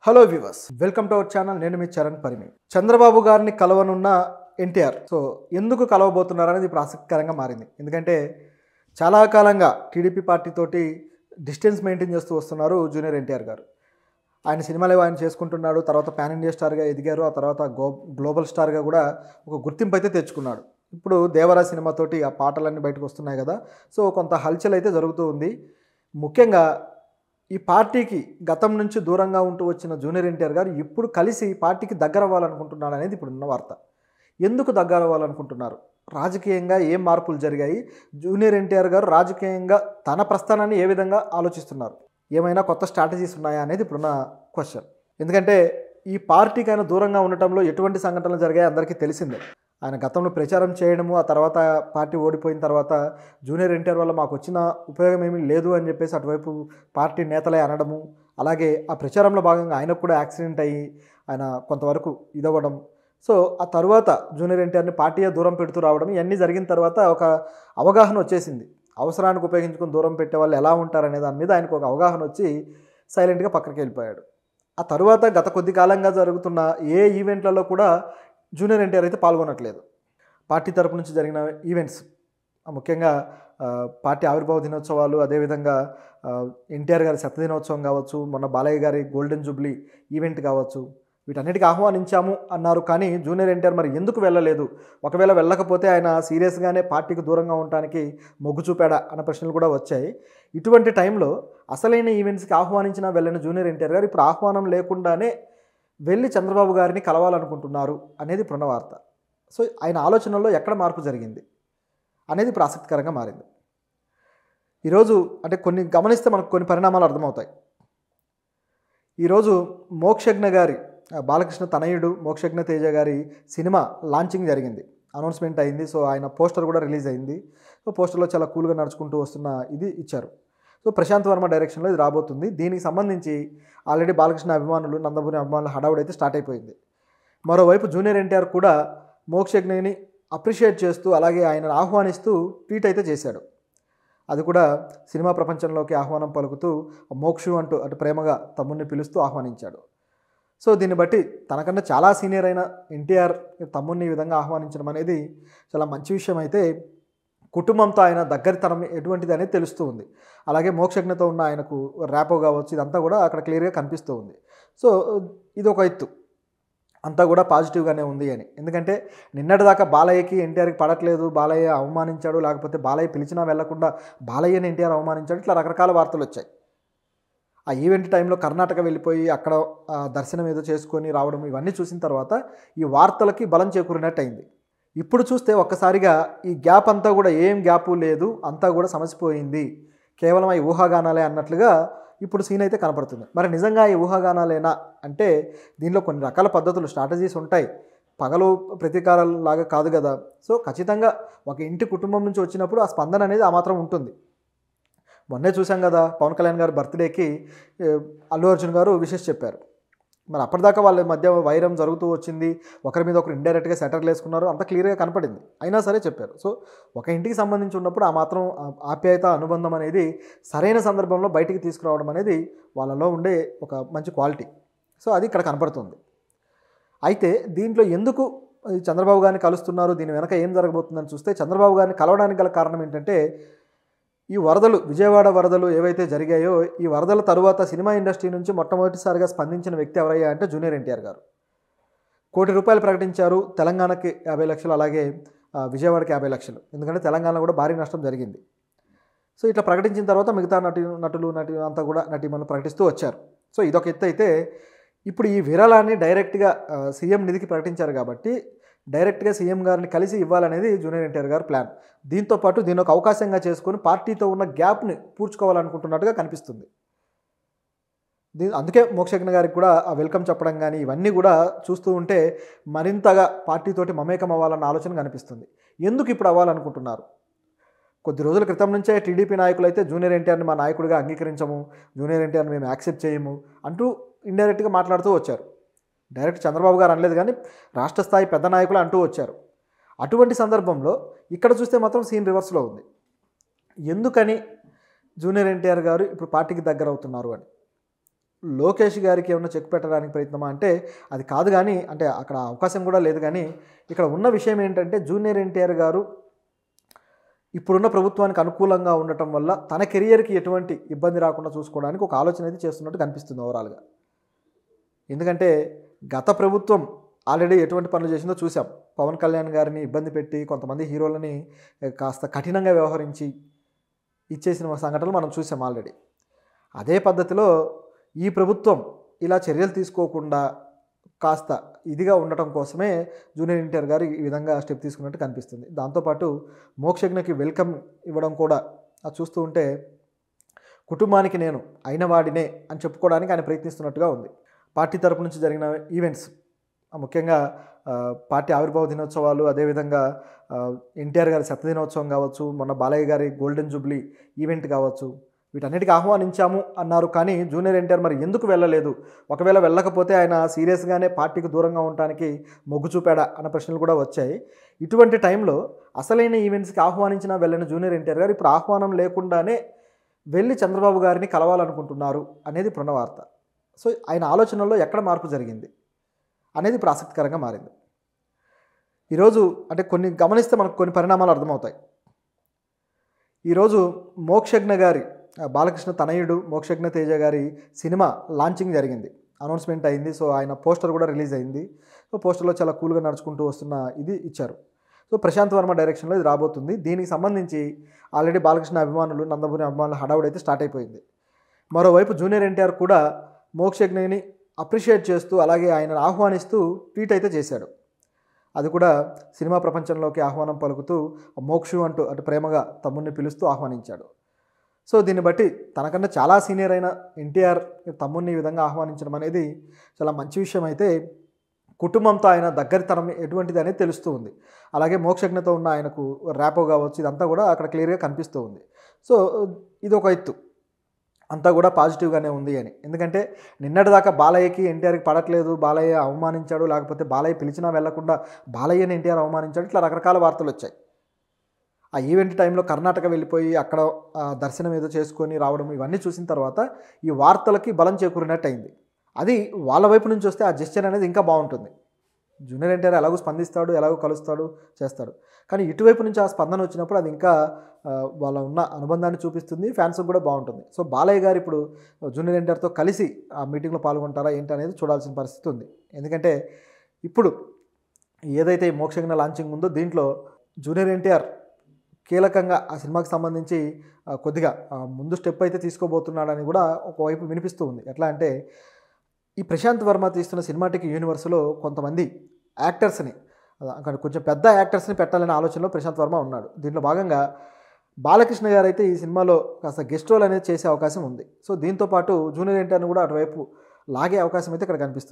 Hello viewers, welcome to our channel. నేను మీ చరణ్ పరిమి. చంద్రబాబు గారిని కలవనున్న ఎన్టీఆర్ ఎందుకు కలవబోతున్నారు అనేది ఇప్పుడు ఆసక్తికరంగా మారింది. ఎందుకంటే చాలా కాలంగా టీడీపీ పార్టీతోటి డిస్టెన్స్ మెయింటైన్ చేస్తూ వస్తున్నారు జూనియర్ ఎన్టీఆర్ గారు. ఆయన సినిమాలు ఆయన చేసుకుంటున్నాడు. తర్వాత పాన్ ఇండియా స్టార్గా ఎదిగారు. ఆ తర్వాత గ్లోబల్ స్టార్గా కూడా ఒక గుర్తింపు అయితే తెచ్చుకున్నాడు. ఇప్పుడు దేవరా సినిమాతోటి ఆ పాటలన్నీ బయటకు వస్తున్నాయి కదా. కొంత హల్చల్ అయితే జరుగుతూ ఉంది. ముఖ్యంగా ఈ పార్టీకి గతం నుంచి దూరంగా ఉంటూ వచ్చిన జూనియర్ ఎన్టీఆర్ గారు ఇప్పుడు కలిసి పార్టీకి దగ్గర అవ్వాలనుకుంటున్నారు అనేది ఇప్పుడున్న వార్త. ఎందుకు దగ్గర అవ్వాలనుకుంటున్నారు? రాజకీయంగా ఏం మార్పులు జరిగాయి? జూనియర్ ఎన్టీఆర్ గారు రాజకీయంగా తన ప్రస్థానాన్ని ఏ విధంగా ఆలోచిస్తున్నారు? ఏమైనా కొత్త స్ట్రాటజీస్ ఉన్నాయా అనేది ఇప్పుడున్న క్వశ్చన్. ఎందుకంటే ఈ పార్టీకి ఆయన దూరంగా ఉండటంలో ఎటువంటి సంఘటనలు జరిగాయి అందరికీ తెలిసిందే. ఆయన గతంలో ప్రచారం చేయడము, ఆ తర్వాత పార్టీ ఓడిపోయిన తర్వాత జూనియర్ ఎన్టీఆర్ వల్ల మాకు వచ్చిన ఉపయోగం ఏమీ లేదు అని చెప్పేసి అటువైపు పార్టీ నేతలే అనడము, అలాగే ఆ ప్రచారంలో భాగంగా ఆయనకు కూడా యాక్సిడెంట్ అయ్యి ఆయన కొంతవరకు ఇదవ్వడం. ఆ తర్వాత జూనియర్ ఎన్టీఆర్ని పార్టీయే దూరం పెడుతూ రావడం, ఇవన్నీ జరిగిన తర్వాత ఒక అవగాహన వచ్చేసింది. అవసరానికి ఉపయోగించుకొని దూరం పెట్టే వాళ్ళు ఎలా ఉంటారనే దాని మీద ఆయనకు ఒక అవగాహన వచ్చి సైలెంట్గా పక్కకి వెళ్ళిపోయాడు. ఆ తర్వాత గత కొద్ది కాలంగా జరుగుతున్న ఏ ఈవెంట్లలో కూడా జూనియర్ ఎన్టీఆర్ అయితే పాల్గొనట్లేదు. పార్టీ తరపు నుంచి జరిగిన ఈవెంట్స్, ముఖ్యంగా పార్టీ ఆవిర్భావ దినోత్సవాలు, అదేవిధంగా ఎన్టీఆర్ గారి శతదినోత్సవం కావచ్చు, మొన్న బాలయ్య గారి గోల్డెన్ జూబ్లీ ఈవెంట్ కావచ్చు, వీటన్నిటికీ ఆహ్వానించాము అన్నారు. కానీ జూనియర్ ఎన్టీఆర్ మరి ఎందుకు వెళ్ళలేదు? ఒకవేళ వెళ్ళకపోతే ఆయన సీరియస్గానే పార్టీకి దూరంగా ఉండటానికి మొగ్గు చూపాడా అన్న ప్రశ్నలు కూడా వచ్చాయి. ఇటువంటి టైంలో అసలైన ఈవెంట్స్కి ఆహ్వానించినా వెళ్ళిన జూనియర్ ఎన్టీఆర్ గారు ఇప్పుడు ఆహ్వానం లేకుండానే వెళ్ళి చంద్రబాబు గారిని కలవాలనుకుంటున్నారు అనేది ఇప్పుడున్న వార్త. ఆయన ఆలోచనల్లో ఎక్కడ మార్పు జరిగింది అనేది ఇప్పుడు ఆసక్తికరంగా మారింది. ఈరోజు అంటే కొన్ని గమనిస్తే మనకు కొన్ని పరిణామాలు అర్థమవుతాయి. ఈరోజు మోక్షజ్ఞ గారి బాలకృష్ణ తనయుడు మోక్షజ్ఞ తేజ గారి సినిమా లాంచింగ్ జరిగింది, అనౌన్స్మెంట్ అయింది. ఆయన పోస్టర్ కూడా రిలీజ్ అయింది. పోస్టర్లో చాలా కూల్గా నడుచుకుంటూ వస్తున్న ఇది ఇచ్చారు. ప్రశాంత్ వర్మ డైరెక్షన్లో ఇది రాబోతుంది. దీనికి సంబంధించి ఆల్రెడీ బాలకృష్ణ అభిమానులు, నందమూరి అభిమానులు హడావుడైతే స్టార్ట్ అయిపోయింది. మరోవైపు జూనియర్ ఎన్టీఆర్ కూడా మోక్షజ్ఞని అప్రిషియేట్ చేస్తూ, అలాగే ఆయనను ఆహ్వానిస్తూ ట్వీట్ అయితే చేశాడు. అది కూడా సినిమా ప్రపంచంలోకి ఆహ్వానం పలుకుతూ మోక్షు అంటూ అటు ప్రేమగా తమ్ముడిని పిలుస్తూ ఆహ్వానించాడు. దీన్ని బట్టి తనకన్నా చాలా సీనియర్ అయిన ఎన్టీఆర్ తమ్ముడిని ఈ విధంగా ఆహ్వానించడం అనేది చాలా మంచి విషయం. అయితే కుటుంబంతో ఆయన దగ్గరితనం ఎటువంటిది అనేది తెలుస్తూ ఉంది. అలాగే మోక్షజ్ఞతో ఉన్న ఆయనకు ర్యాపో కావచ్చు, ఇదంతా కూడా అక్కడ క్లియర్గా కనిపిస్తూ ఉంది. ఇది ఒక ఎత్తు, అంతా కూడా పాజిటివ్గానే ఉంది అని. ఎందుకంటే నిన్నటిదాకా బాలయ్యకి ఎన్టీఆర్కి పడట్లేదు, బాలయ్య అవమానించాడు, లేకపోతే బాలయ్య పిలిచినా వెళ్లకుండా బాలయ్యని ఎన్టీఆర్ అవమానించాడు, ఇట్లా రకరకాల వార్తలు వచ్చాయి. ఆ ఈవెంట్ టైంలో కర్ణాటక వెళ్ళిపోయి అక్కడ దర్శనం ఏదో చేసుకొని రావడం, ఇవన్నీ చూసిన తర్వాత ఈ వార్తలకి బలం చేకూరినట్టు అయింది. ఇప్పుడు చూస్తే ఒక్కసారిగా ఈ గ్యాప్ అంతా కూడా ఏం గ్యాపు లేదు, అంతా కూడా సమసిపోయింది, కేవలం ఈ ఊహాగానాలే అన్నట్లుగా ఇప్పుడు సీన్ అయితే కనపడుతుంది. మరి నిజంగా ఈ ఊహాగానాలేనా అంటే దీనిలో కొన్ని రకాల పద్ధతులు, స్ట్రాటజీస్ ఉంటాయి. పగలు ప్రతీకారాలాగా కాదు కదా. ఖచ్చితంగా ఒక ఇంటి కుటుంబం నుంచి వచ్చినప్పుడు ఆ స్పందన అనేది ఆ మాత్రం ఉంటుంది. మొన్నే చూసాం కదా, పవన్ కళ్యాణ్ గారు బర్త్డేకి అల్లు అర్జున్ గారు విషెస్ చెప్పారు. మరి అప్పటిదాకా వాళ్ళ మధ్య వైరం జరుగుతూ వచ్చింది, ఒకరి మీద ఒకరు ఇండైరెక్ట్గా సెటర్లు వేసుకున్నారు, అంత క్లియర్గా కనపడింది. అయినా సరే చెప్పారు. ఒక ఇంటికి సంబంధించి ఉన్నప్పుడు ఆ మాత్రం ఆప్యాయత, అనుబంధం అనేది సరైన సందర్భంలో బయటికి తీసుకురావడం అనేది వాళ్ళలో ఉండే ఒక మంచి క్వాలిటీ. అది ఇక్కడ కనపడుతుంది. అయితే దీంట్లో ఎందుకు చంద్రబాబు గారిని కలుస్తున్నారు, దీని వెనక ఏం జరగబోతుందని చూస్తే, చంద్రబాబు గారిని కలవడానికి గల కారణం ఏంటంటే, ఈ వరదలు, విజయవాడ వరదలు ఏవైతే జరిగాయో, ఈ వరదల తరువాత సినిమా ఇండస్ట్రీ నుంచి మొట్టమొదటిసారిగా స్పందించిన వ్యక్తి ఎవరయ్యా అంటే జూనియర్ ఎన్టీఆర్ గారు. ₹1 కోటి ప్రకటించారు. తెలంగాణకి 50 లక్షలు, అలాగే విజయవాడకి 50 లక్షలు. ఎందుకంటే తెలంగాణలో కూడా భారీ నష్టం జరిగింది. ఇట్లా ప్రకటించిన తర్వాత మిగతా నటులు అంతా కూడా నటీమణులు ప్రకటిస్తూ వచ్చారు. ఇదొక ఎత్తు. అయితే ఇప్పుడు ఈ విరాళాన్ని డైరెక్ట్గా సీఎం నిధికి ప్రకటించారు కాబట్టి డైరెక్ట్గా సీఎం గారిని కలిసి ఇవ్వాలనేది జూనియర్ ఎన్టీఆర్ గారి ప్లాన్. దీంతోపాటు దీని ఒక అవకాశంగా చేసుకొని పార్టీతో ఉన్న గ్యాప్ని పూడ్చుకోవాలనుకుంటున్నట్టుగా కనిపిస్తుంది. అందుకే మోక్షజ్ఞ గారికి కూడా ఆ వెల్కమ్ చెప్పడం కానీ ఇవన్నీ కూడా చూస్తూ ఉంటే మరింతగా పార్టీతోటి మమేకం అవ్వాలన్న ఆలోచన కనిపిస్తుంది. ఎందుకు ఇప్పుడు అవ్వాలనుకుంటున్నారు? కొద్ది రోజుల క్రితం నుంచే టీడీపీ నాయకులు అయితే జూనియర్ ఎన్టీఆర్ని మా నాయకుడిగా అంగీకరించము, జూనియర్ ఎన్టీఆర్ని మేము యాక్సెప్ట్ చేయము అంటూ ఇండైరెక్ట్గా మాట్లాడుతూ వచ్చారు. డైరెక్ట్ చంద్రబాబు గారు అనలేదు, కానీ రాష్ట్ర స్థాయి పెద్ద నాయకులు అంటూ వచ్చారు. అటువంటి సందర్భంలో ఇక్కడ చూస్తే మాత్రం సీన్ రివర్స్లో ఉంది. ఎందుకని జూనియర్ ఎన్టీఆర్ గారు ఇప్పుడు పార్టీకి దగ్గర అవుతున్నారు అని లోకేష్ గారికి ఏమన్నా చెక్ పెట్టడానికి ప్రయత్నమా అంటే అది కాదు, కానీ అంటే అక్కడ అవకాశం కూడా లేదు. కానీ ఇక్కడ ఉన్న విషయం ఏంటంటే జూనియర్ ఎన్టీఆర్ గారు ఇప్పుడున్న ప్రభుత్వానికి అనుకూలంగా ఉండటం వల్ల తన కెరియర్కి ఎటువంటి ఇబ్బంది రాకుండా చూసుకోవడానికి ఒక ఆలోచన అయితే చేస్తున్నట్టు కనిపిస్తుంది ఓవరాల్గా. ఎందుకంటే గత ప్రభుత్వం ఆల్రెడీ ఎటువంటి పనులు చేసిందో చూసాం. పవన్ కళ్యాణ్ గారిని ఇబ్బంది పెట్టి కొంతమంది హీరోలని కాస్త కఠినంగా వ్యవహరించి ఇచ్చేసిన సంఘటనలు మనం చూసాం ఆల్రెడీ. అదే పద్ధతిలో ఈ ప్రభుత్వం ఇలా చర్యలు తీసుకోకుండా కాస్త ఇదిగా ఉండటం కోసమే జూనియర్ ఎన్టీఆర్ గారు ఈ విధంగా స్టెప్ తీసుకున్నట్టు కనిపిస్తుంది. దాంతోపాటు మోక్షజ్ఞకి వెల్కమ్ ఇవ్వడం కూడా అది చూస్తూ ఉంటే కుటుంబానికి నేను అయినవాడినే అని చెప్పుకోవడానికి ఆయన ప్రయత్నిస్తున్నట్టుగా ఉంది. పార్టీ తరపు నుంచి జరిగిన ఈవెంట్స్, ముఖ్యంగా పార్టీ ఆవిర్భావ దినోత్సవాలు, అదేవిధంగా ఎన్టీఆర్ గారి శతదినోత్సవం కావచ్చు, మొన్న బాలయ్య గారి గోల్డెన్ జూబ్లీ ఈవెంట్ కావచ్చు, వీటన్నిటికీ ఆహ్వానించాము అన్నారు. కానీ జూనియర్ ఎన్టీఆర్ మరి ఎందుకు వెళ్ళలేదు, ఒకవేళ వెళ్ళకపోతే ఆయన సీరియస్గానే పార్టీకి దూరంగా ఉండటానికి మొగ్గు చూపాడా అన్న ప్రశ్నలు కూడా వచ్చాయి. ఇటువంటి టైంలో అసలైన ఈవెంట్స్కి ఆహ్వానించినా వెళ్ళిన జూనియర్ ఎన్టీఆర్ గారు ఇప్పుడు ఆహ్వానం లేకుండానే వెళ్ళి చంద్రబాబు గారిని కలవాలనుకుంటున్నారు అనేది ఇప్పుడున్న వార్త. సో ఆయన ఆలోచనల్లో ఎక్కడ మార్పు జరిగింది అనేది ఇప్పుడు ఆసక్తికరంగా మారింది. ఈరోజు అంటే కొన్ని గమనిస్తే మనకు కొన్ని పరిణామాలు అర్థమవుతాయి. ఈరోజు మోక్షజ్ఞ గారి బాలకృష్ణ తనయుడు మోక్షజ్ఞ తేజ గారి సినిమా లాంచింగ్ జరిగింది, అనౌన్స్మెంట్ అయింది. సో ఆయన పోస్టర్ కూడా రిలీజ్ అయింది. సో పోస్టర్లో చాలా కూల్గా నడుచుకుంటూ వస్తున్న ఇది ఇచ్చారు. సో ప్రశాంత్ వర్మ డైరెక్షన్లో ఇది రాబోతుంది. దీనికి సంబంధించి ఆల్రెడీ బాలకృష్ణ అభిమానులు, నందమూరి అభిమానులు హడావుడి అయితే స్టార్ట్ అయిపోయింది. మరోవైపు జూనియర్ ఎన్టీఆర్ కూడా మోక్షజ్ఞని అప్రిషియేట్ చేస్తూ అలాగే ఆయనను ఆహ్వానిస్తూ ట్వీట్ అయితే చేశాడు. అది కూడా సినిమా ప్రపంచంలోకి ఆహ్వానం పలుకుతూ మోక్షు అంటూ అటు ప్రేమగా తమ్ముడిని పిలుస్తూ ఆహ్వానించాడు. సో దీన్ని బట్టి తనకన్నా చాలా సీనియర్ అయిన ఎన్టీఆర్ తమ్ముడిని ఈ విధంగా ఆహ్వానించడం అనేది చాలా మంచి విషయం. అయితే కుటుంబంతో ఆయన దగ్గరితనం ఎటువంటిది అనేది తెలుస్తూ ఉంది. అలాగే మోక్షజ్ఞతో ఉన్న ఆయనకు ర్యాపో కావచ్చు, ఇదంతా కూడా అక్కడ క్లియర్గా కనిపిస్తూ ఉంది. సో ఇది ఒక ఎత్తు, అంతా కూడా పాజిటివ్గానే ఉంది అని. ఎందుకంటే నిన్నటిదాకా బాలయ్యకి ఎన్టీఆర్కి పడట్లేదు, బాలయ్య అవమానించాడు, లేకపోతే బాలయ్య పిలిచినా వెళ్లకుండా బాలయ్యని ఎన్టీఆర్ అవమానించాడు, ఇట్లా రకరకాల వార్తలు వచ్చాయి. ఆ ఈవెంట్ టైంలో కర్ణాటక వెళ్ళిపోయి అక్కడ దర్శనం ఏదో చేసుకొని రావడం, ఇవన్నీ చూసిన తర్వాత ఈ వార్తలకి బలం చేకూరినట్టు అయింది. అది వాళ్ళ వైపు నుంచి వస్తే ఆ జెస్చర్ అనేది ఇంకా బాగుంటుంది. జూనియర్ ఎన్టీఆర్ ఎలాగో స్పందిస్తాడు, ఎలాగో కలుస్తాడు, చేస్తాడు. కానీ ఇటువైపు నుంచి ఆ స్పందన వచ్చినప్పుడు అది ఇంకా వాళ్ళ ఉన్న అనుబంధాన్ని చూపిస్తుంది, ఫ్యాన్స్కి కూడా బాగుంటుంది. సో బాలయ్య గారు ఇప్పుడు జూనియర్ ఎన్టీఆర్తో కలిసి ఆ మీటింగ్లో పాల్గొంటారా ఏంటి అనేది చూడాల్సిన పరిస్థితి ఉంది. ఎందుకంటే ఇప్పుడు ఏదైతే ఈ మోక్షజ్ఞ లాంచింగ్ ఉందో దీంట్లో జూనియర్ ఎన్టీఆర్ కీలకంగా ఆ సినిమాకి సంబంధించి కొద్దిగా ముందు స్టెప్ అయితే తీసుకోబోతున్నాడని కూడా ఒకవైపు వినిపిస్తూ ఉంది. ఎట్లా అంటే ఈ ప్రశాంత్ వర్మ తీస్తున్న సినిమాటిక్ యూనివర్స్లో కొంతమంది యాక్టర్స్ని, అక్కడ కొంచెం పెద్ద యాక్టర్స్ని పెట్టాలనే ఆలోచనలో ప్రశాంత్ వర్మ ఉన్నాడు. దీంట్లో భాగంగా బాలకృష్ణ గారు అయితే ఈ సినిమాలో కాస్త గెస్ట్ రోల్ అనేది చేసే అవకాశం ఉంది. సో దీంతోపాటు జూనియర్ ఎన్టీఆర్ని కూడా అటువైపు లాగే అవకాశం అయితే ఇక్కడ కనిపిస్తుంది.